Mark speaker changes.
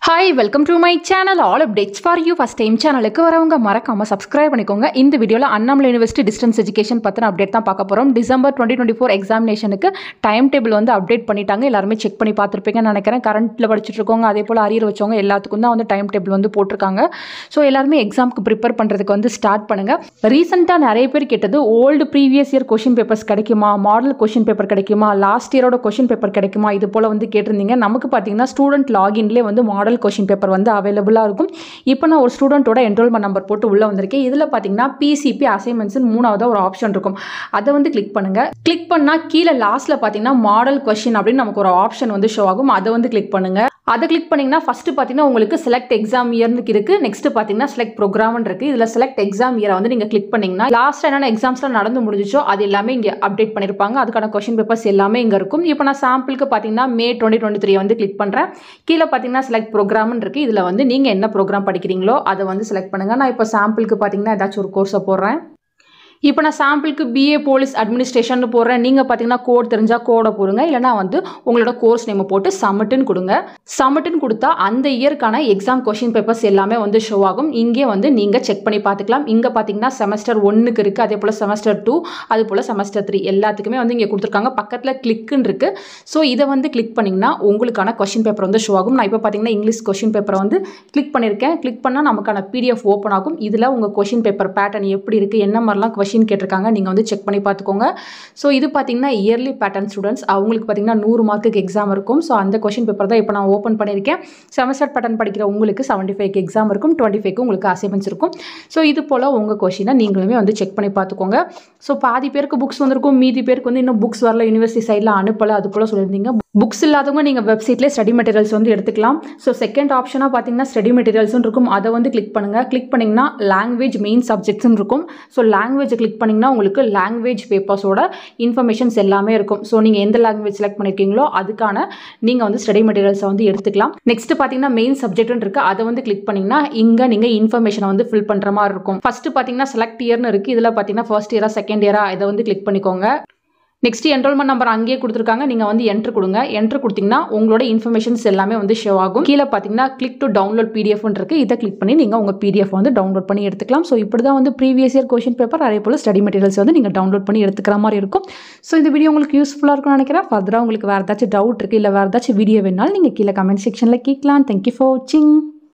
Speaker 1: Hi, welcome to my channel. All updates for you. First time சேனலுக்கு வரவங்க மறக்காம subscribe பண்ணிக்கோங்க. இந்த வீடியோல அண்ணாமலை யுனிவர்சிட்டி டிஸ்டன்ஸ் எஜுகேஷன் பத்தின அப்டேட் தான் பார்க்க போறோம். டிசம்பர் 2024 எக்ஸாமினேஷனுக்கு டைம் டேபிள் வந்து அப்டேட் பண்ணிட்டாங்க. எல்லாரும் செக் பண்ணி பார்த்திருப்பீங்கன்னு நினைக்கிறேன். கரண்ட்ல படிச்சிட்டு இருக்கவங்க அதே போல அரியர் வச்சவங்க எல்லாத்துக்கும் தான் வந்து டைம் டேபிள் வந்து போட்டுருக்காங்க. ஸோ எல்லாருமே எக்ஸாமுக்கு ப்ரிப்பேர் பண்றதுக்கு வந்து ஸ்டார்ட் பண்ணுங்க. ரீசெண்டா நிறைய பேர் கேட்டது old previous year question papers கிடைக்குமா, மாடல் கொஸ்டின் பேப்பர் கிடைக்குமா, லாஸ்ட் இயரோட கொஸ்டின் பேப்பர் கிடைக்குமா, இது போல வந்து கேட்டிருந்தீங்க. நமக்கு பார்த்தீங்கன்னா ஸ்டூடெண்ட் லாகின்லேயே வந்து மாடல் கொஸ்டின் பேப்பர் வந்து அவைலபிளாக இருக்கும். இப்போ நான் ஒரு ஸ்டூடெண்ட்டோட என்ரோல்மெண்ட் நம்பர் போட்டு உள்ளே வந்திருக்கேன். இதில் பார்த்தீங்கன்னா பிசிபி அசைன்மெண்ட்ஸ் மூணாவது ஒரு ஆப்ஷன் இருக்கும். அதை வந்து கிளிக் பண்ணுங்க. கிளிக் பண்ணால் கீழே லாஸ்ட்டில் பார்த்தீங்கன்னா மாடல் கொஸ்டின் அப்படின்னு நமக்கு ஒரு ஆப்ஷன் வந்து ஷோ ஆகும். அதை வந்து கிளிக் பண்ணுங்க. அதை கிளிக் பண்ணிங்கன்னா ஃபஸ்ட்டு பார்த்தீங்கன்னா உங்களுக்கு செலக்ட் எக்ஸாம் இயர்னு இருக்குது. நெக்ஸ்ட் பார்த்தீங்கன்னா செலக்ட் ப்ரோக்ராம்னு இருக்குது. இதில் செலக்ட் எக்ஸாம் இயரை வந்து நீங்கள் கிளிக் பண்ணிங்கன்னா லாஸ்ட்டாக என்னென்ன எக்ஸாம்ஸ்லாம் நடந்து முடிஞ்சிச்சோ அது எல்லாமே இங்கே அப்டேட் பண்ணியிருப்பாங்க. அதுக்கான கொஸ்டின் பேப்பர்ஸ் எல்லாமே இங்கே இருக்கும். இப்போ நான் சாம்பிளுக்கு பார்த்தீங்கன்னா மே 2023 வந்து கிளிக் பண்ணுறேன். கீழே பார்த்தீங்கன்னா செலக்ட் ப்ரோக்ராம்னு இருக்குது. இதில் வந்து நீங்கள் என்ன ப்ரோக்ராம் படிக்கிறீங்களோ அதை வந்து செலக்ட் பண்ணுங்கள். நான் இப்போ சாம்பிளுக்கு பார்த்தீங்கன்னா ஏதாச்சும் ஒரு கோர்ஸை போடுறேன். இப்போ நான் சாம்பிளுக்கு பிஏ போலீஸ் அட்மினிஸ்ட்ரேஷன் போடுறேன். நீங்கள் பார்த்தீங்கன்னா கோட் தெரிஞ்சால் கோடை போடுங்க. இல்லைனா வந்து உங்களோட கோர்ஸ் நேம் போட்டு சப்மிட்னு கொடுங்க. சப்மிட்னு கொடுத்தா அந்த இயற்கான எக்ஸாம் கொஸ்டின் பேப்பர்ஸ் எல்லாமே வந்து ஷோ ஆகும். இங்கே வந்து நீங்கள் செக் பண்ணி பார்த்துக்கலாம். இங்கே பார்த்தீங்கன்னா செமஸ்டர் 1க்கு இருக்குது, அதே போல் செமஸ்டர் 2, அது போல் செமஸ்டர் 3 எல்லாத்துக்குமே வந்து இங்கே கொடுத்துருக்காங்க. பக்கத்தில் கிளிக்குன்னு இருக்குது. ஸோ இதை வந்து கிளிக் பண்ணிங்கன்னா உங்களுக்கான கொஸ்டின் பேப்பர் வந்து ஷோ ஆகும். நான் இப்போ பார்த்தீங்கன்னா இங்கிலீஷ் கொஸ்டின் பேப்பரை வந்து கிளிக் பண்ணியிருக்கேன். கிளிக் பண்ணால் நமக்கான பிடிஎஃப் ஓப்பன் ஆகும். இதில் உங்கள் கொஸ்டின் பேப்பர் பேட்டர்ன் எப்படி இருக்குது, என்ன மாதிரிலாம் கொஸ்டின் கேட்டிருக்காங்க நீங்கள் வந்து செக் பண்ணி பார்த்துக்கோங்க. ஸோ இது பார்த்தீங்கன்னா இயர்லி பேட்டர்ன் ஸ்டூடெண்ட்ஸ் அவங்களுக்கு பார்த்தீங்கன்னா 100 மார்க்குக்கு எக்ஸாம் இருக்கும். ஸோ அந்த கொஸ்டின் பேப்பர் தான் இப்போ நான் ஓப்பன் பண்ணியிருக்கேன். செமஸ்டர் பேட்டர்ன் படிக்கிற உங்களுக்கு 75க்கு எக்ஸாம் இருக்கும், 25க்கு உங்களுக்கு அசைன்மெண்ட்ஸ் இருக்கும். ஸோ இது போல் உங்கள் கொஸ்டினை நீங்களுமே வந்து செக் பண்ணி பார்த்துக்கோங்க. ஸோ பாதி பேருக்கு புக்ஸ் வந்திருக்கும், மீதி பேருக்கு வந்து இன்னும் புக்ஸ் வரல, யூனிவர்சிட்டி சைடில் அனுப்பலை, அது போல் சொல்லியிருந்தீங்க. புக்ஸ் இல்லாதவங்க நீங்கள் வெப்சைட்லேயே ஸ்டடி மெட்டீரியல்ஸ் வந்து எடுத்துக்கலாம். ஸோ செகண்ட் ஆப்ஷனாக பார்த்தீங்கன்னா ஸ்டடி மெட்டீரியல்ஸ்னு இருக்கும். அதை வந்து கிளிக் பண்ணுங்கள். கிளிக் பண்ணிங்கன்னா லாங்குவேஜ் மெயின் சப்ஜெக்ட்ஸ்னு இருக்கும். ஸோ லாங்குவேஜை கிளிக் பண்ணிங்கன்னா உங்களுக்கு லாங்குவேஜ் பேப்பர்ஸோட இன்ஃபர்மேஷன்ஸ் எல்லாமே இருக்கும். ஸோ நீங்கள் எந்த லாங்குவேஜ் செலக்ட் பண்ணியிருக்கீங்களோ அதுக்கான நீங்கள் வந்து ஸ்டடி மெட்டீரியல்ஸை வந்து எடுத்துக்கலாம். நெக்ஸ்ட் பார்த்தீங்கன்னா மெயின் சப்ஜெக்ட்னு இருக்குது. அதை வந்து கிளிக் பண்ணிங்கன்னா இங்கே நீங்கள் இன்ஃபர்மேஷனை வந்து ஃபில் பண்ணுற மாதிரி இருக்கும். ஃபஸ்ட்டு பார்த்தீங்கன்னா செலக்ட் இயர்னு இருக்குது. இதில் பார்த்தீங்கன்னா ஃபர்ஸ்ட் இயரா செகண்ட் இயரா இதை வந்து கிளிக் பண்ணிக்கோங்க. நெக்ஸ்ட் என்ரோல்மெண்ட் நம்பர் அங்கேயே கொடுத்துருக்காங்க. நீங்கள் வந்து என்ட்ரு கொடுங்க. என்ட்ரு கொடுத்தீங்கன்னா உங்களோட இன்ஃபர்மேஷன்ஸ் எல்லாமே வந்து ஷோ ஆகும். கீழே பார்த்தீங்கன்னா கிளிக் டு டவுன்லோட் பிடிஎஃப்னு இருக்குது. இதை கிளிக் பண்ணி நீங்கள் உங்கள் பிடிஎஃப் வந்து டவுன்லோட் பண்ணி எடுத்துக்கலாம். ஸோ இப்படி தான் வந்து ப்ரீவியஸ் இயர் கொஸ்டின் பேப்பர் அதே போல் ஸ்டடி மெட்டீரியல்ஸ் வந்து நீங்கள் டவுன்லோட் பண்ணி எடுத்துக்கிற மாதிரி இருக்கும். ஸோ இந்த வீடியோ உங்களுக்கு யூஸ்ஃபுல்லாக இருக்கும்னு நினைக்கிறேன். ஃபர்தராக உங்களுக்கு வேறு ஏதாச்சும் டவுட் இருக்குது, இல்லை வேறு ஏதாச்சும் வீடியோ வேணாலும் நீங்கள் கீழே கமெண்ட் செக்ஷனில் கேட்கலாம். தேங்க்யூ ஃபார் வாட்சிங்.